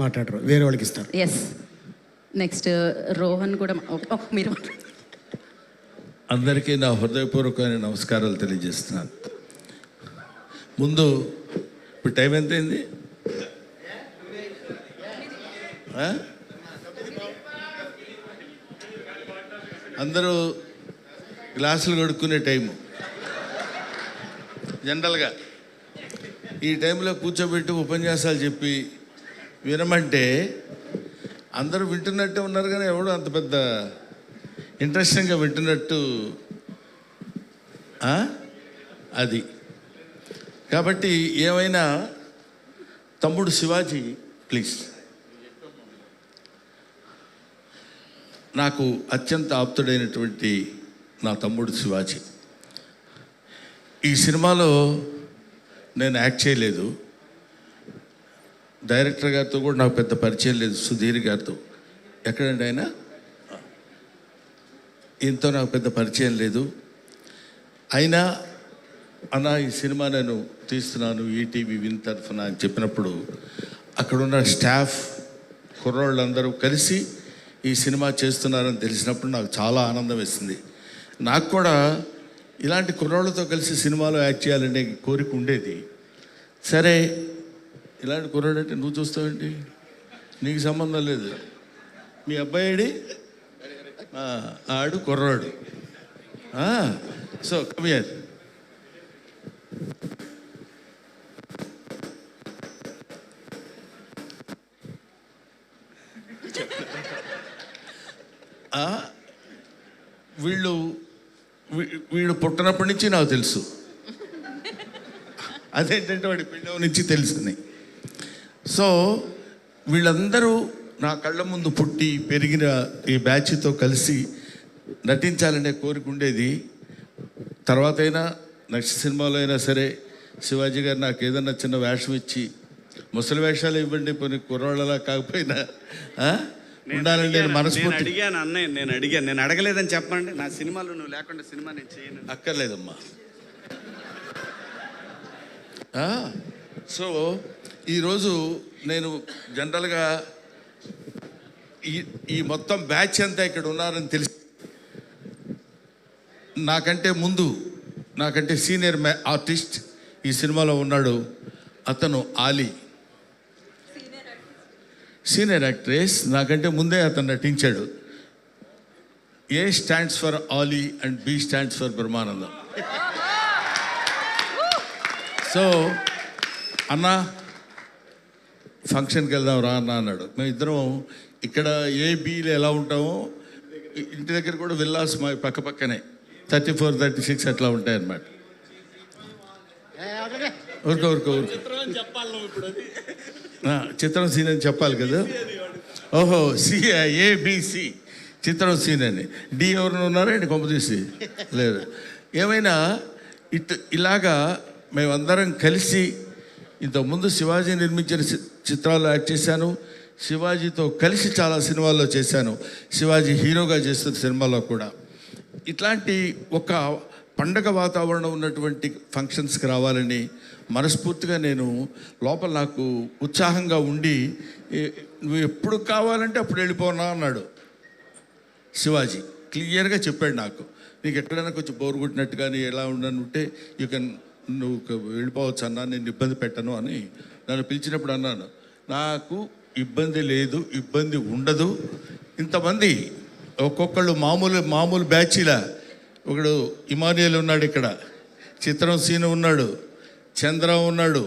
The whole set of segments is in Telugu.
మాట్లాడరు, వేరే వాళ్ళకి ఇస్తారు. ఎస్, నెక్స్ట్ రోహన్ కూడా మీరు. అందరికీ నా హృదయపూర్వకమైన నమస్కారాలు తెలియజేస్తున్నాను. ముందు ఇప్పుడు టైం ఎంతైంది? అందరూ గ్లాసులు కడుక్కునే టైము. జనరల్గా ఈ టైంలో కూర్చోబెట్టి ఉపన్యాసాలు చెప్పి వినమంటే అందరూ వింటున్నట్టే ఉన్నారు, కానీ ఎవడు అంత పెద్ద ఇంట్రెస్టింగ్గా వింటున్నట్టు అది. కాబట్టి ఏమైనా తమ్ముడు శివాజీ ప్లీజ్, నాకు అత్యంత ఆప్తుడైనటువంటి నా తమ్ముడు శివాజీ. ఈ సినిమాలో నేను యాక్ట్ చేయలేదు, డైరెక్టర్ గారితో కూడా నాకు పెద్ద పరిచయం లేదు, సుధీర్ గారితో. ఎక్కడండి ఆయన? ఈయనతో నాకు పెద్ద పరిచయం లేదు. అయినా అన్న ఈ సినిమా నేను తీస్తున్నాను ఈటీవీ విన్ తరఫున అని చెప్పినప్పుడు అక్కడున్న స్టాఫ్ కుర్రోళ్ళందరూ కలిసి ఈ సినిమా చేస్తున్నారని తెలిసినప్పుడు నాకు చాలా ఆనందం వేసింది. నాకు కూడా ఇలాంటి కుర్రోళ్ళతో కలిసి సినిమాలో యాక్ట్ చేయాలనే కోరిక ఉండేది. సరే, ఇలాంటి కుర్రాడు అంటే నువ్వు చూస్తావేంటి, నీకు సంబంధం లేదు, మీ అబ్బాయిడి ఆడు కుర్రాడు. So come here. వీడు పుట్టినప్పటి నుంచి నాకు తెలుసు. అదేంటంటే వాడి పిండం నుంచి తెలుసుని. సో వీళ్ళందరూ నా కళ్ళ ముందు పుట్టి పెరిగిన ఈ బ్యాచ్తో కలిసి నటించాలనే కోరిక ఉండేది. తర్వాత అయినా నెక్స్ట్ సినిమాలో అయినా సరే శివాజీ గారు నాకు ఏదన్నా చిన్న వేషం ఇచ్చి, ముసలి వేషాలు ఇవ్వండి, కొన్ని కుర్రాళ్ళలా కాకపోయినా ఉండాలని నేను మనస్ఫూర్తి అడిగాను. అన్నయ్య నేను అడగలేదని చెప్పండి. నా సినిమాలో నువ్వు లేకుండా సినిమా నేను చేయను. అక్కర్లేదమ్మా. సో ఈరోజు నేను జనరల్గా ఈ మొత్తం బ్యాచ్ అంతా ఇక్కడ ఉన్నారని తెలిసి, నాకంటే ముందు నాకంటే సీనియర్ ఆర్టిస్ట్ ఈ సినిమాలో ఉన్నాడు. అతను ఆలీ, సీనియర్ యాక్ట్రెస్. నాకంటే ముందే అతను నటించాడు. A stands for Ali and B stands for Brahmanandam. So అన్న ఫంక్షన్కి వెళ్దాం రా అన్న అన్నాడు. మేము ఇద్దరం ఇక్కడ ఏబీలు ఎలా ఉంటామో ఇంటి దగ్గర కూడా విల్లాస్ మా పక్క పక్కనే 34, 36 అట్లా ఉంటాయన్నమాట. ఊరుకో చిత్రం సీన్ అని చెప్పాలి కదా. ఓహో, ఏబిసి చిత్రం సీన్ అని. డి ఎవరు ఉన్నారా అండి? కొంప తీసి లేదు. ఏమైనా ఇలాగా మేమందరం కలిసి ఇంతకుముందు శివాజీ నిర్మించిన చిత్రాల్లో యాక్ట్ చేశాను. శివాజీతో కలిసి చాలా సినిమాల్లో చేశాను. శివాజీ హీరోగా చేస్తున్న సినిమాలో కూడా. ఇట్లాంటి ఒక పండగ వాతావరణం ఉన్నటువంటి ఫంక్షన్స్కి రావాలని మనస్ఫూర్తిగా నేను లోపల నాకు ఉత్సాహంగా ఉండి, నువ్వు ఎప్పుడు కావాలంటే అప్పుడు వెళ్ళిపోనా అన్నాడు శివాజీ. క్లియర్గా చెప్పాడు నాకు, నీకు ఎక్కడైనా కొంచెం బోర్ కొట్టినట్టు కానీ ఎలా ఉండనుంటే నువ్వు వెళ్ళిపోవచ్చు అన్నా, నేను ఇబ్బంది పెట్టను అని నన్ను పిలిచినప్పుడు అన్నాను. నాకు ఇబ్బంది లేదు, ఇబ్బంది ఉండదు. ఇంతమంది ఒక్కొక్కళ్ళు మామూలు బ్యాచీలా. ఒకడు ఇమానియల్ ఉన్నాడు, ఇక్కడ చిత్రం సీను ఉన్నాడు, చంద్ర ఉన్నాడు,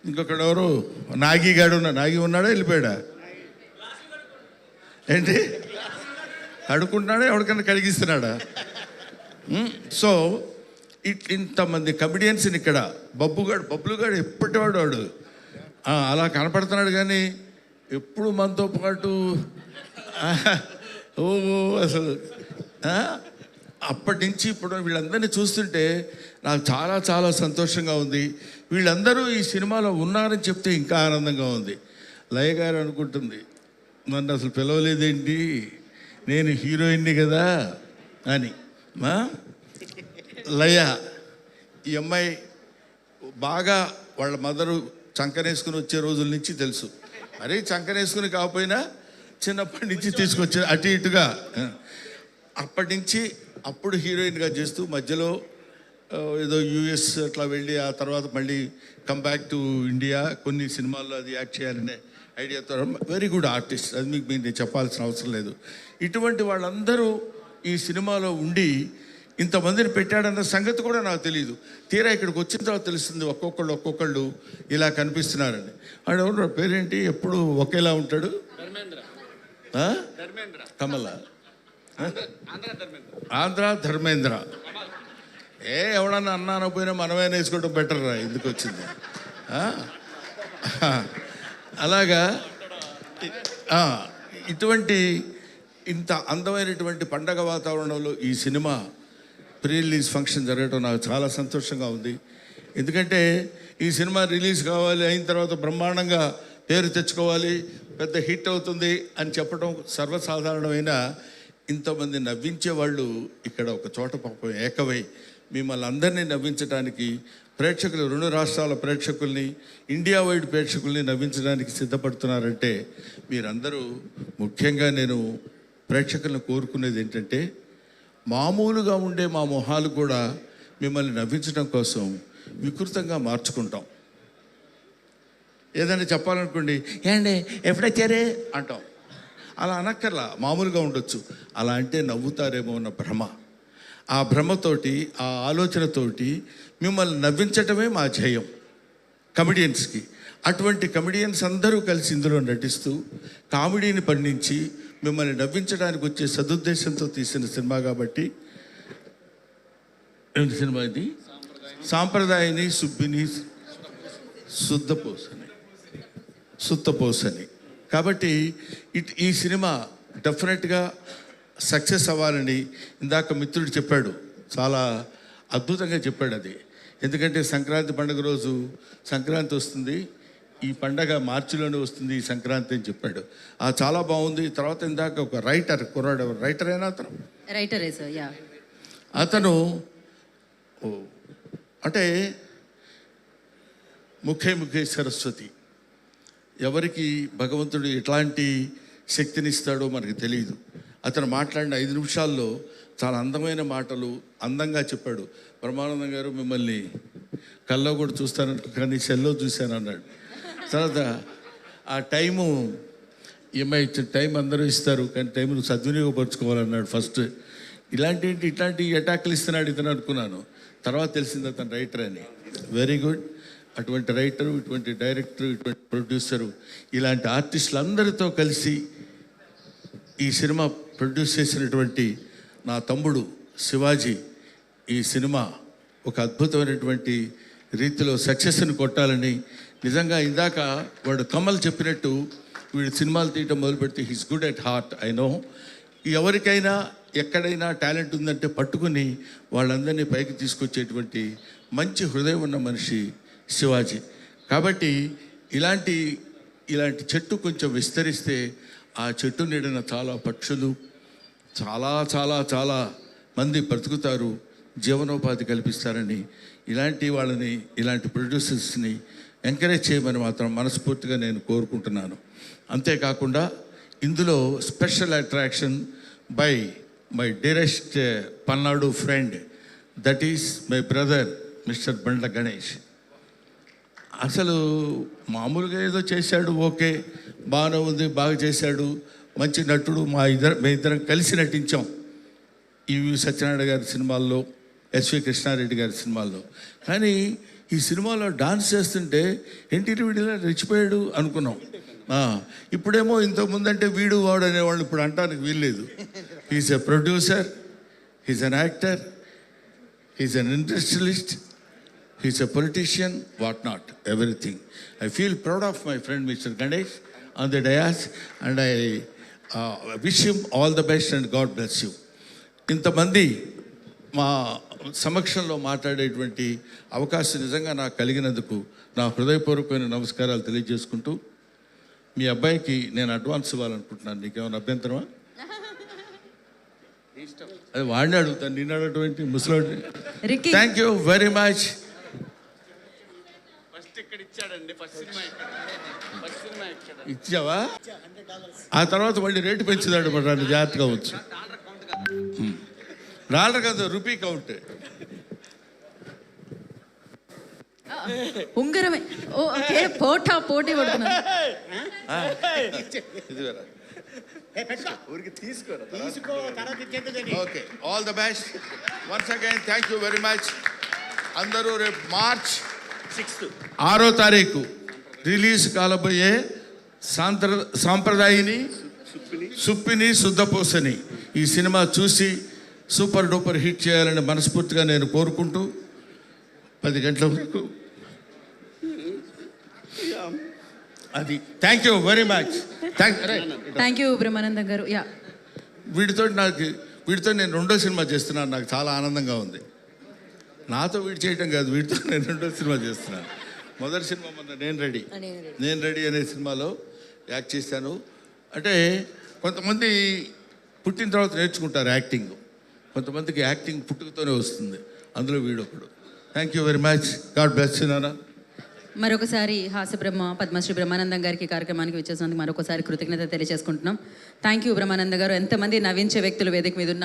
ఇంకొకడు ఎవరు నాగిగాడు ఉన్నాడు. నాగి ఉన్నాడా వెళ్ళిపోయాడా ఏంటి? అడుకుంటున్నాడా ఎవరికన్నా కడిగిస్తున్నాడా? సో ఇంతమంది కమిడియన్స్ని ఇక్కడ బబ్లుగాడు ఎప్పటివాడు వాడు అలా కనపడుతున్నాడు, కానీ ఎప్పుడు మనతో పాటు అసలు అప్పటి నుంచి ఇప్పుడు వీళ్ళందరినీ చూస్తుంటే నాకు చాలా చాలా సంతోషంగా ఉంది. వీళ్ళందరూ ఈ సినిమాలో ఉన్నారని చెప్తే ఇంకా ఆనందంగా ఉంది. లయ గారు అనుకుంటుంది, నన్ను అసలు పిలవలేదేంటి, నేను హీరోయిన్ని కదా అని. లయ ఈ అమ్మాయి బాగా వాళ్ళ మదరు చంకనేసుకుని వచ్చే రోజుల నుంచి తెలుసు. మరీ చంకనేసుకుని కాకపోయినా చిన్నప్పటి నుంచి తీసుకొచ్చి అటు ఇటుగా అప్పటి నుంచి అప్పుడు హీరోయిన్గా చేస్తూ మధ్యలో ఏదో యుఎస్ అట్లా వెళ్ళి ఆ తర్వాత మళ్ళీ కమ్ బ్యాక్ టు ఇండియా కొన్ని సినిమాల్లో అది యాక్ట్ చేయాలనే ఐడియాతో వెరీ గుడ్ ఆర్టిస్ట్. అది మీకు నేను చెప్పాల్సిన అవసరం లేదు. ఇటువంటి వాళ్ళందరూ ఈ సినిమాలో ఉండి ఇంతమందిని పెట్టాడన్న సంగతి కూడా నాకు తెలియదు. తీరా ఇక్కడికి వచ్చిన తర్వాత తెలుస్తుంది ఒక్కొక్కళ్ళు ఇలా కనిపిస్తున్నారని. ఆడెవరు పేరేంటి, ఎప్పుడు ఒకేలా ఉంటాడు? కమల, ఆంధ్ర ధర్మేంద్ర. ఎవడన్నా అన్నాను పోయినా మనమే వేసుకోవడం బెటర్ రా, ఎందుకు వచ్చింది. అలాగా ఇటువంటి ఇంత అందమైనటువంటి పండగ వాతావరణంలో ఈ సినిమా ప్రీ రిలీజ్ ఫంక్షన్ జరగడం నాకు చాలా సంతోషంగా ఉంది. ఎందుకంటే ఈ సినిమా రిలీజ్ కావాలి, అయిన తర్వాత బ్రహ్మాండంగా పేరు తెచ్చుకోవాలి, పెద్ద హిట్ అవుతుంది అని చెప్పడం సర్వసాధారణమైన ఇంతమంది నవ్వించే వాళ్ళు ఇక్కడ ఒక చోట పాపం ఏకమై మిమ్మల్ని అందరినీ నవ్వించడానికి, ప్రేక్షకులు 2 రాష్ట్రాల ప్రేక్షకుల్ని, ఇండియా వైడ్ ప్రేక్షకుల్ని నవ్వించడానికి సిద్ధపడుతున్నారంటే మీరందరూ, ముఖ్యంగా నేను ప్రేక్షకులను కోరుకునేది ఏంటంటే, మామూలుగా ఉండే మా మొహాలు కూడా మిమ్మల్ని నవ్వించడం కోసం వికృతంగా మార్చుకుంటాం. ఏదైనా చెప్పాలనుకోండి, ఏండి ఎప్పుడొచ్చారే అంటాం. అలా అనక్కర్లా, మామూలుగా ఉండొచ్చు. అలా అంటే నవ్వుతారేమో అన్న భ్రమ. ఆ భ్రమతోటి, ఆ ఆలోచనతోటి మిమ్మల్ని నవ్వించటమే మా ధ్యేయం కమెడియన్స్కి. అటువంటి కమెడియన్స్ అందరూ కలిసి ఇందులో నటిస్తూ కామెడీని పండించి మిమ్మల్ని నవ్వించడానికి వచ్చే సదుద్దేశంతో తీసిన సినిమా కాబట్టి. ఏమిటి సినిమా ఇది? సాంప్రదాయని సుబ్బిని సుత్తపోసని. కాబట్టి ఈ సినిమా డెఫినెట్గా సక్సెస్ అవ్వాలని ఇందాక మిత్రుడు చెప్పాడు, చాలా అద్భుతంగా చెప్పాడు అది. ఎందుకంటే సంక్రాంతి పండుగ రోజు, సంక్రాంతి వస్తుంది, ఈ పండగ మార్చిలోనే వస్తుంది ఈ సంక్రాంతి అని చెప్పాడు. చాలా బాగుంది. తర్వాత ఇందాక ఒక రైటర్ కుర్రాడు, రైటర్ అయినా అతను అంటే ముఖే సరస్వతి. ఎవరికి భగవంతుడు ఎట్లాంటి శక్తినిస్తాడో మనకు తెలియదు. అతను మాట్లాడిన 5 నిమిషాల్లో చాలా అందమైన మాటలు అందంగా చెప్పాడు. బ్రహ్మానందం గారు మిమ్మల్ని కల్లో కూడా చూస్తాను కానీ సెల్లో చూశాను అన్నాడు. తర్వాత ఆ టైము ఇచ్చిన టైం అందరూ ఇస్తారు కానీ టైంను సద్వినియోగపరుచుకోవాలన్నాడు ఫస్ట్. ఇట్లాంటి అటాక్లు ఇస్తున్నాడు ఇతను అనుకున్నాను. తర్వాత తెలిసింది అతను రైటర్ అని. Very good. అటువంటి రైటరు, ఇటువంటి డైరెక్టరు, ఇటువంటి ప్రొడ్యూసరు, ఇలాంటి ఆర్టిస్టులు అందరితో కలిసి ఈ సినిమా ప్రొడ్యూస్ చేసినటువంటి నా తమ్ముడు శివాజీ ఈ సినిమా ఒక అద్భుతమైనటువంటి రీతిలో సక్సెస్ని కొట్టాలని, నిజంగా ఇందాక వాడు కమల్ చెప్పినట్టు వీడు సినిమాలు తీయటం మొదలు పెడితే he's good at heart. I know. ఎవరికైనా ఎక్కడైనా టాలెంట్ ఉందంటే పట్టుకుని వాళ్ళందరినీ పైకి తీసుకొచ్చేటువంటి మంచి హృదయం ఉన్న మనిషి శివాజీ. కాబట్టి ఇలాంటి చెట్టు కొంచెం విస్తరిస్తే ఆ చెట్టు నీడన చాలా పక్షులు, చాలా చాలా చాలా మంది బ్రతుకుతారు, జీవనోపాధి కల్పిస్తారని ఇలాంటి వాళ్ళని, ఇలాంటి ప్రొడ్యూసర్స్ని ఎంకరేజ్ చేయమని మాత్రం మనస్ఫూర్తిగా నేను కోరుకుంటున్నాను. అంతేకాకుండా ఇందులో special attraction by my dearest Palnadu friend, that is my brother mister Bandla Ganesh. అసలు మామూలుగా ఏదో చేశాడు, ఓకే బాగానే ఉంది, బాగా చేశాడు, మంచి నటుడు. మేము ఇద్దరం కలిసి నటించాం ఈవి సత్యనారాయణ గారి సినిమాల్లో, ఎస్వి కృష్ణారెడ్డి గారి సినిమాల్లో. కానీ ఈ సినిమాలో డాన్స్ చేస్తుంటే ఎన్టీఆర్ వీడిలా రెచ్చిపోయాడు అనుకున్నాం. ఇప్పుడేమో ఇంతకుముందంటే వీడు వాడు అనేవాళ్ళు ఇప్పుడు అంటానికి వీల్లేదు. He's a producer, he's an actor, he's an industrialist, he's a politician, what not, everything. I feel proud of my friend Mr. Ganesh on the dais and I wish him all the best and God bless you. ఇంతమంది మా సమక్షంలో మాట్లాడేటువంటి అవకాశం నిజంగా నాకు కలిగినందుకు నా హృదయపూర్వకమైన నమస్కారాలు తెలియజేసుకుంటూ, మీ అబ్బాయికి నేను అడ్వాన్స్ ఇవ్వాలనుకుంటున్నాను. నీకేమైనా అభ్యంతరమా? అది వాడిని అడుగుతాను, నిన్ను అడగటువంటి ముసలాడు. Thank you very much. ఇక్కడ ఇచ్చాడండి ఫస్ట్ సినిమా ఇక్కడ ఇచ్చావా? ఆ తర్వాత మళ్ళీ రేటు పెంచుదాడు మరి నన్ను జాగ్రత్తగా వచ్చు. డాలర్ కాదు, రూపీ కౌంట్. ఉంగరమే. ఓకే, పోటీ పడుతున్నాను. ఇదిగోరా. తీసుకోరా. Okay, all the best once again. Thank you very much. అందరూ రేపు మార్చ్ 6వ తారీఖు రిలీజ్ కాలబోయే సాంప్రదాయిని సుప్పిని శుద్ధపూసని ఈ సినిమా చూసి సూపర్ డూపర్ హిట్ చేయాలని మనస్ఫూర్తిగా నేను కోరుకుంటూ 10 గంటల వరకు అది. Thank you very much. Thank you Brahmanandam గారు. యా, వీడితో నేను 2వ సినిమా చేస్తున్నాను. నాకు చాలా ఆనందంగా ఉంది. నాతో వీడు చేయటం కాదు, వీడితో నేను 2వ సినిమా చేస్తున్నాను. మొదటి సినిమా మొన్న నేను రెడీ అనే సినిమాలో యాక్ట్ చేశాను. అంటే కొంతమంది పుట్టిన తర్వాత నేర్చుకుంటారు యాక్టింగ్, కొంతమందికి యాక్టింగ్ పుట్టుకతోనే వస్తుంది. అందులో వీడొకడు. Thank you very much. God bless you నాన్న. మరొకసారి హాస్యబ్రహ్మ పద్మశ్రీ బ్రహ్మానందం గారికి కార్యక్రమానికి వచ్చేసినందుకు మరొకసారి కృతజ్ఞత తెలియజేసుకుంటున్నాం. థ్యాంక్ యూ బ్రహ్మానంద గారు. ఎంతమంది నవ్వించే వ్యక్తులు వేదిక మీద ఉన్న